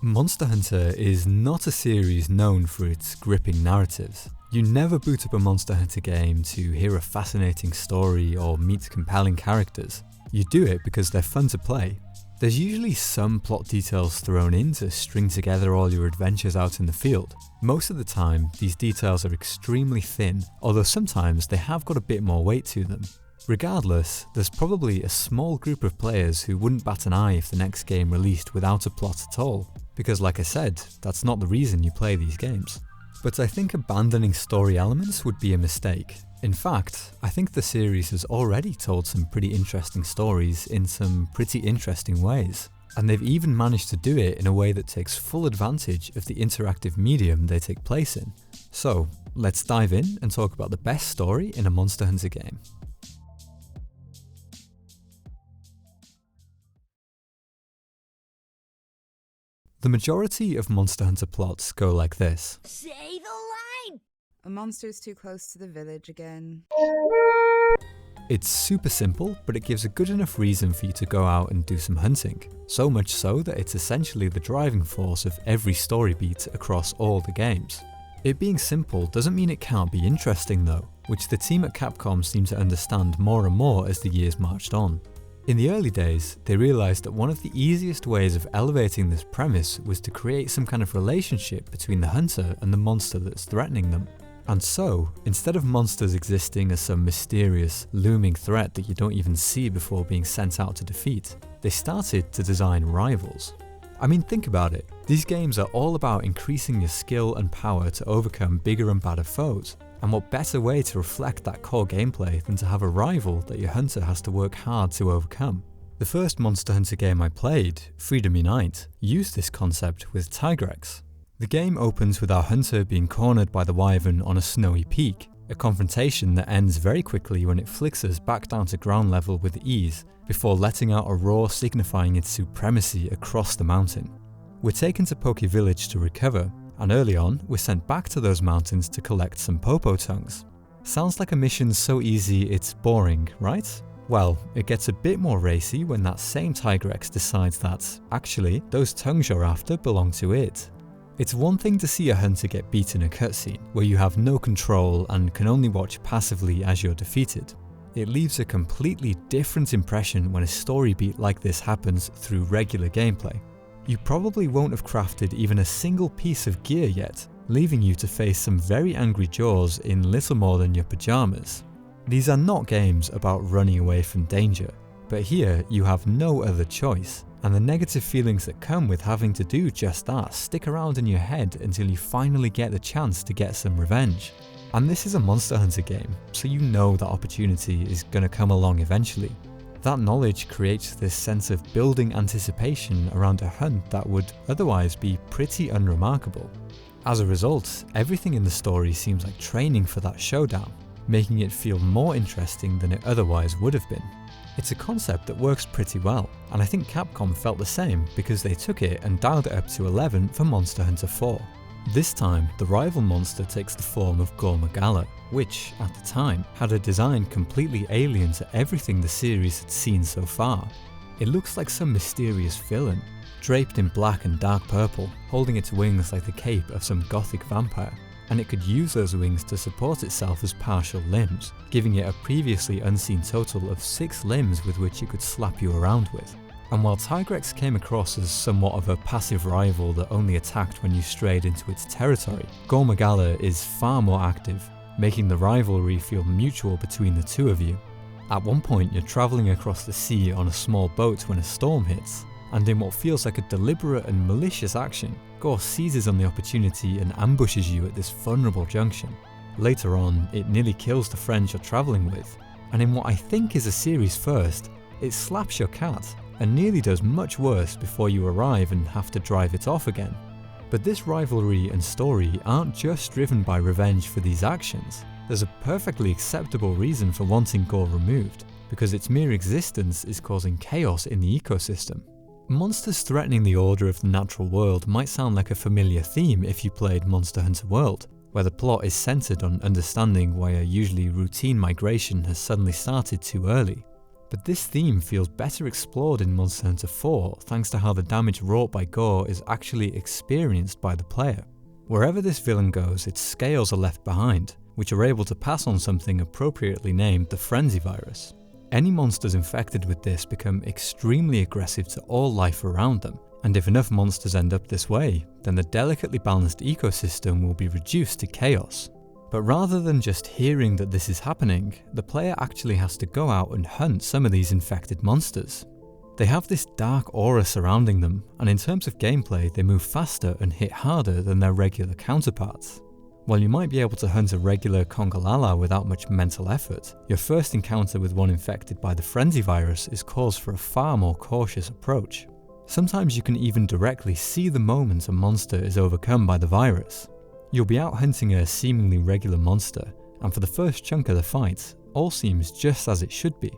Monster Hunter is not a series known for its gripping narratives. You never boot up a Monster Hunter game to hear a fascinating story or meet compelling characters. You do it because they're fun to play. There's usually some plot details thrown in to string together all your adventures out in the field. Most of the time, these details are extremely thin, although sometimes they have got a bit more weight to them. Regardless, there's probably a small group of players who wouldn't bat an eye if the next game released without a plot at all, because like I said, that's not the reason you play these games. But I think abandoning story elements would be a mistake. In fact, I think the series has already told some pretty interesting stories in some pretty interesting ways, and they've even managed to do it in a way that takes full advantage of the interactive medium they take place in. So, let's dive in and talk about the best story in a Monster Hunter game. The majority of Monster Hunter plots go like this. Say the line! A monster's too close to the village again. It's super simple, but it gives a good enough reason for you to go out and do some hunting. So much so that it's essentially the driving force of every story beat across all the games. It being simple doesn't mean it can't be interesting though, which the team at Capcom seem to understand more and more as the years marched on. In the early days, they realised that one of the easiest ways of elevating this premise was to create some kind of relationship between the hunter and the monster that's threatening them. And so, instead of monsters existing as some mysterious, looming threat that you don't even see before being sent out to defeat, they started to design rivals. I mean, think about it. These games are all about increasing your skill and power to overcome bigger and badder foes. And what better way to reflect that core gameplay than to have a rival that your hunter has to work hard to overcome? The first Monster Hunter game I played, Freedom Unite, used this concept with Tigrex. The game opens with our hunter being cornered by the wyvern on a snowy peak, a confrontation that ends very quickly when it flicks us back down to ground level with ease, before letting out a roar signifying its supremacy across the mountain. We're taken to Poke Village to recover, and early on, we're sent back to those mountains to collect some Popo tongues. Sounds like a mission so easy it's boring, right? Well, it gets a bit more racy when that same Tigrex decides that, actually, those tongues you're after belong to it. It's one thing to see a hunter get beat in a cutscene, where you have no control and can only watch passively as you're defeated. It leaves a completely different impression when a story beat like this happens through regular gameplay. You probably won't have crafted even a single piece of gear yet, leaving you to face some very angry jaws in little more than your pajamas. These are not games about running away from danger, but here you have no other choice, and the negative feelings that come with having to do just that stick around in your head until you finally get the chance to get some revenge. And this is a Monster Hunter game, so you know that opportunity is going to come along eventually. That knowledge creates this sense of building anticipation around a hunt that would otherwise be pretty unremarkable. As a result, everything in the story seems like training for that showdown, making it feel more interesting than it otherwise would have been. It's a concept that works pretty well, and I think Capcom felt the same because they took it and dialed it up to 11 for Monster Hunter 4. This time, the rival monster takes the form of Gore Magala, which, at the time, had a design completely alien to everything the series had seen so far. It looks like some mysterious villain, draped in black and dark purple, holding its wings like the cape of some gothic vampire, and it could use those wings to support itself as partial limbs, giving it a previously unseen total of 6 limbs with which it could slap you around with. And while Tigrex came across as somewhat of a passive rival that only attacked when you strayed into its territory, Gore Magala is far more active, making the rivalry feel mutual between the two of you. At one point, you're travelling across the sea on a small boat when a storm hits, and in what feels like a deliberate and malicious action, Gore seizes on the opportunity and ambushes you at this vulnerable junction. Later on, it nearly kills the friends you're travelling with, and in what I think is a series first, it slaps your cat, and nearly does much worse before you arrive and have to drive it off again. But this rivalry and story aren't just driven by revenge for these actions. There's a perfectly acceptable reason for wanting Gore removed, because its mere existence is causing chaos in the ecosystem. Monsters threatening the order of the natural world might sound like a familiar theme if you played Monster Hunter World, where the plot is centered on understanding why a usually routine migration has suddenly started too early. But this theme feels better explored in Monster Hunter 4 thanks to how the damage wrought by gore is actually experienced by the player. Wherever this villain goes, its scales are left behind, which are able to pass on something appropriately named the Frenzy Virus. Any monsters infected with this become extremely aggressive to all life around them, and if enough monsters end up this way, then the delicately balanced ecosystem will be reduced to chaos. But rather than just hearing that this is happening, the player actually has to go out and hunt some of these infected monsters. They have this dark aura surrounding them, and in terms of gameplay they move faster and hit harder than their regular counterparts. While you might be able to hunt a regular Congalala without much mental effort, your first encounter with one infected by the Frenzy Virus is cause for a far more cautious approach. Sometimes you can even directly see the moment a monster is overcome by the virus. You'll be out hunting a seemingly regular monster, and for the first chunk of the fight, all seems just as it should be.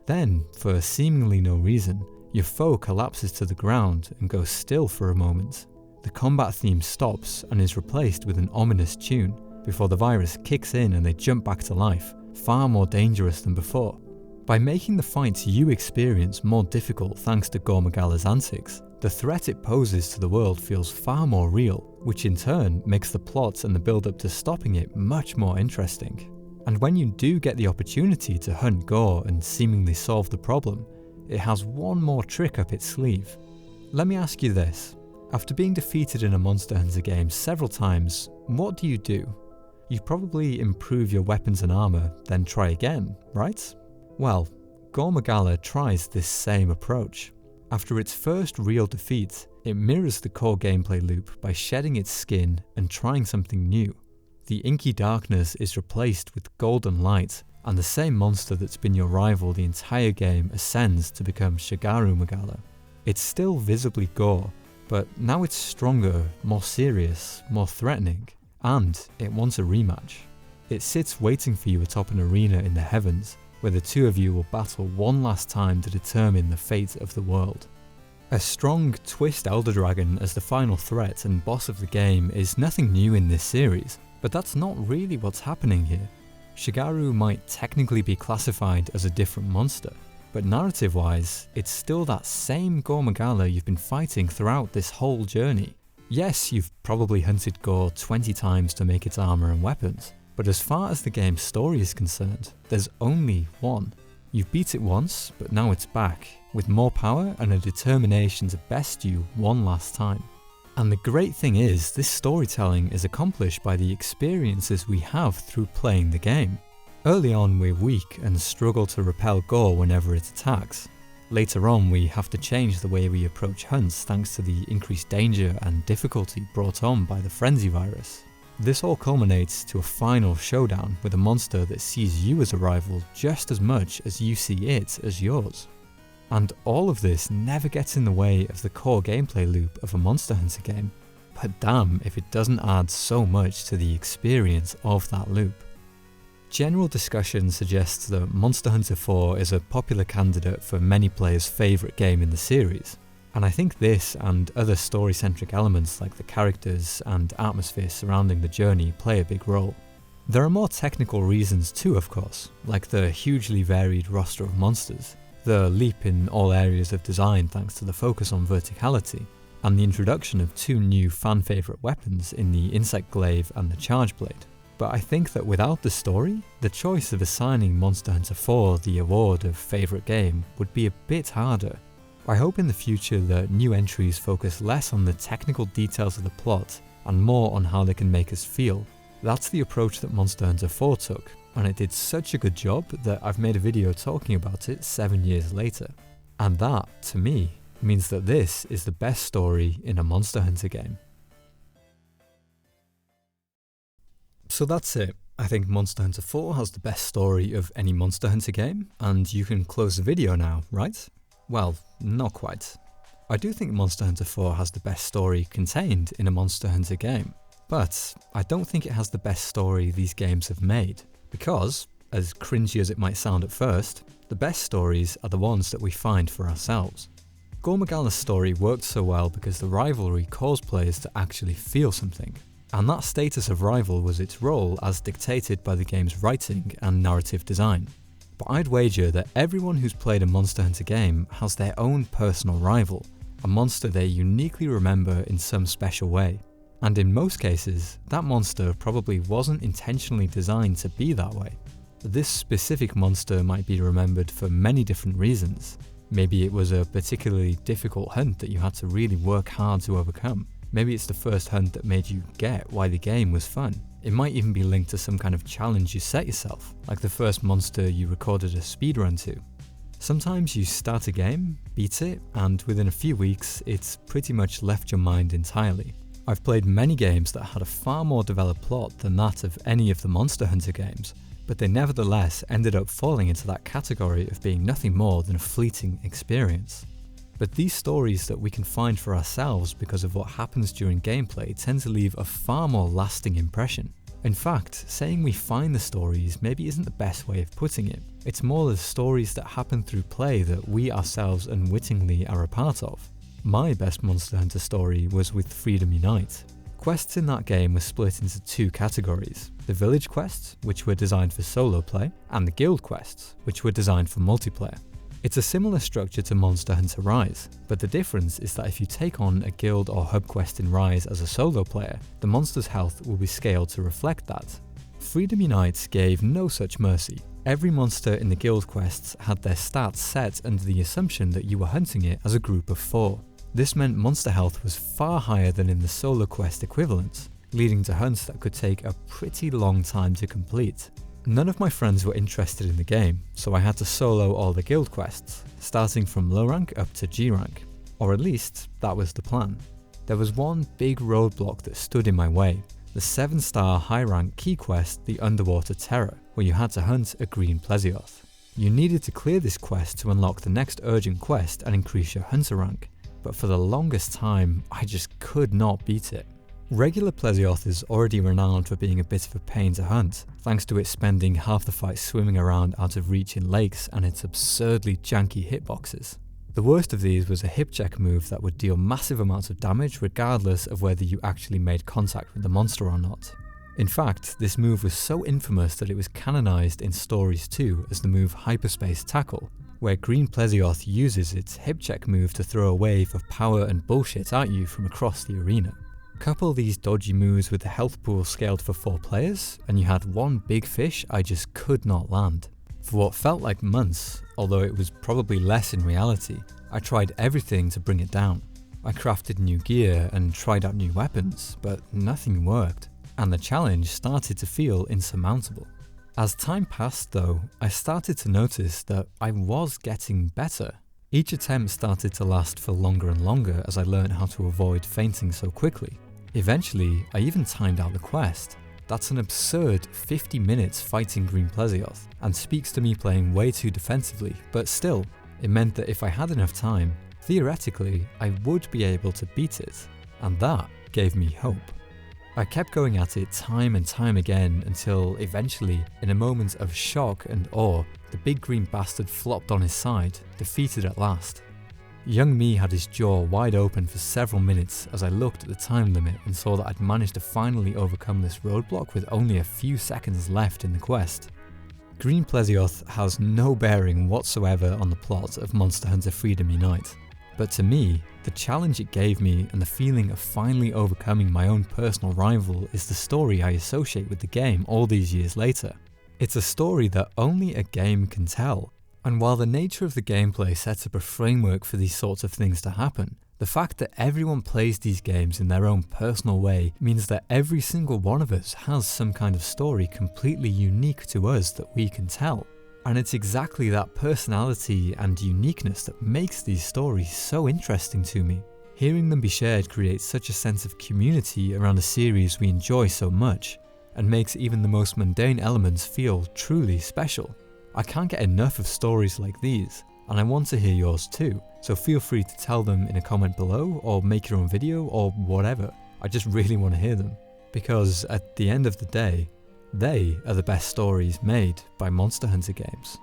Then, for seemingly no reason, your foe collapses to the ground and goes still for a moment. The combat theme stops and is replaced with an ominous tune, before the virus kicks in and they jump back to life, far more dangerous than before. By making the fights you experience more difficult thanks to Gormagala's antics, the threat it poses to the world feels far more real, which in turn makes the plot and the build-up to stopping it much more interesting. And when you do get the opportunity to hunt Gore and seemingly solve the problem, it has one more trick up its sleeve. Let me ask you this. After being defeated in a Monster Hunter game several times, what do? You probably improve your weapons and armor, then try again, right? Well, Gormagala tries this same approach. After its first real defeat, it mirrors the core gameplay loop by shedding its skin and trying something new. The inky darkness is replaced with golden light, and the same monster that's been your rival the entire game ascends to become Shigaru Magala. It's still visibly Gore, but now it's stronger, more serious, more threatening, and it wants a rematch. It sits waiting for you atop an arena in the heavens, where the two of you will battle one last time to determine the fate of the world. A strong Twist Elder Dragon as the final threat and boss of the game is nothing new in this series, but that's not really what's happening here. Shigaru might technically be classified as a different monster, but narrative-wise, it's still that same Gormagala you've been fighting throughout this whole journey. Yes, you've probably hunted Gore 20 times to make its armor and weapons, but as far as the game's story is concerned, there's only one. You've beat it once, but now it's back, with more power and a determination to best you one last time. And the great thing is, this storytelling is accomplished by the experiences we have through playing the game. Early on we're weak and struggle to repel Gore whenever it attacks. Later on we have to change the way we approach hunts thanks to the increased danger and difficulty brought on by the Frenzy Virus. This all culminates to a final showdown with a monster that sees you as a rival just as much as you see it as yours. And all of this never gets in the way of the core gameplay loop of a Monster Hunter game, but damn if it doesn't add so much to the experience of that loop. General discussion suggests that Monster Hunter 4 is a popular candidate for many players' favourite game in the series, and I think this and other story-centric elements like the characters and atmosphere surrounding the journey play a big role. There are more technical reasons too, of course, like the hugely varied roster of monsters, the leap in all areas of design thanks to the focus on verticality, and the introduction of two new fan-favourite weapons in the Insect Glaive and the Charge Blade. But I think that without the story, the choice of assigning Monster Hunter 4 the award of favourite game would be a bit harder. I hope in the future that new entries focus less on the technical details of the plot and more on how they can make us feel. That's the approach that Monster Hunter 4 took, and it did such a good job that I've made a video talking about it 7 years later. And that, to me, means that this is the best story in a Monster Hunter game. So that's it. I think Monster Hunter 4 has the best story of any Monster Hunter game, and you can close the video now, right? Well, not quite. I do think Monster Hunter 4 has the best story contained in a Monster Hunter game, but I don't think it has the best story these games have made. Because, as cringy as it might sound at first, the best stories are the ones that we find for ourselves. Gormagala's story worked so well because the rivalry caused players to actually feel something, and that status of rival was its role as dictated by the game's writing and narrative design. but I'd wager that everyone who's played a Monster Hunter game has their own personal rival, a monster they uniquely remember in some special way. And in most cases, that monster probably wasn't intentionally designed to be that way. This specific monster might be remembered for many different reasons. Maybe it was a particularly difficult hunt that you had to really work hard to overcome. Maybe it's the first hunt that made you get why the game was fun. It might even be linked to some kind of challenge you set yourself, like the first monster you recorded a speedrun to. Sometimes you start a game, beat it, and within a few weeks, it's pretty much left your mind entirely. I've played many games that had a far more developed plot than that of any of the Monster Hunter games, but they nevertheless ended up falling into that category of being nothing more than a fleeting experience. But these stories that we can find for ourselves because of what happens during gameplay tend to leave a far more lasting impression. In fact, saying we find the stories maybe isn't the best way of putting it. It's more the stories that happen through play that we ourselves unwittingly are a part of. My best Monster Hunter story was with Freedom Unite. Quests in that game were split into two categories: the village quests, which were designed for solo play, and the guild quests, which were designed for multiplayer. It's a similar structure to Monster Hunter Rise, but the difference is that if you take on a guild or hub quest in Rise as a solo player, the monster's health will be scaled to reflect that. Freedom Unite gave no such mercy. Every monster in the guild quests had their stats set under the assumption that you were hunting it as a group of 4. This meant monster health was far higher than in the solo quest equivalent, leading to hunts that could take a pretty long time to complete. None of my friends were interested in the game, so I had to solo all the guild quests, starting from low rank up to G rank. Or at least, that was the plan. There was one big roadblock that stood in my way: the 7-star high rank key quest, the Underwater Terror, where you had to hunt a green plesioth. You needed to clear this quest to unlock the next urgent quest and increase your hunter rank, but for the longest time, I just could not beat it. Regular plesioth is already renowned for being a bit of a pain to hunt, thanks to it spending half the fight swimming around out of reach in lakes and its absurdly janky hitboxes. The worst of these was a hip check move that would deal massive amounts of damage regardless of whether you actually made contact with the monster or not. In fact, this move was so infamous that it was canonized in Stories 2 as the move Hyperspace Tackle, where Green Plesioth uses its hip check move to throw a wave of power and bullshit at you from across the arena. Couple these dodgy moves with the health pool scaled for 4 players, and you had one big fish I just could not land. For what felt like months, although it was probably less in reality, I tried everything to bring it down. I crafted new gear and tried out new weapons, but nothing worked, and the challenge started to feel insurmountable. As time passed though, I started to notice that I was getting better. Each attempt started to last for longer and longer as I learned how to avoid fainting so quickly. Eventually, I even timed out the quest. That's an absurd 50 minutes fighting Green Plesioth, and speaks to me playing way too defensively, but still, it meant that if I had enough time, theoretically, I would be able to beat it, and that gave me hope. I kept going at it time and time again until eventually, in a moment of shock and awe, the big green bastard flopped on his side, defeated at last. Young me had his jaw wide open for several minutes as I looked at the time limit and saw that I'd managed to finally overcome this roadblock with only a few seconds left in the quest. Green Plesioth has no bearing whatsoever on the plot of Monster Hunter Freedom Unite, but to me, the challenge it gave me and the feeling of finally overcoming my own personal rival is the story I associate with the game all these years later. It's a story that only a game can tell, and while the nature of the gameplay sets up a framework for these sorts of things to happen, the fact that everyone plays these games in their own personal way means that every single one of us has some kind of story completely unique to us that we can tell. And it's exactly that personality and uniqueness that makes these stories so interesting to me. Hearing them be shared creates such a sense of community around a series we enjoy so much, and makes even the most mundane elements feel truly special. I can't get enough of stories like these, and I want to hear yours too, so feel free to tell them in a comment below or make your own video or whatever. I just really want to hear them, because at the end of the day, they are the best stories made by Monster Hunter games.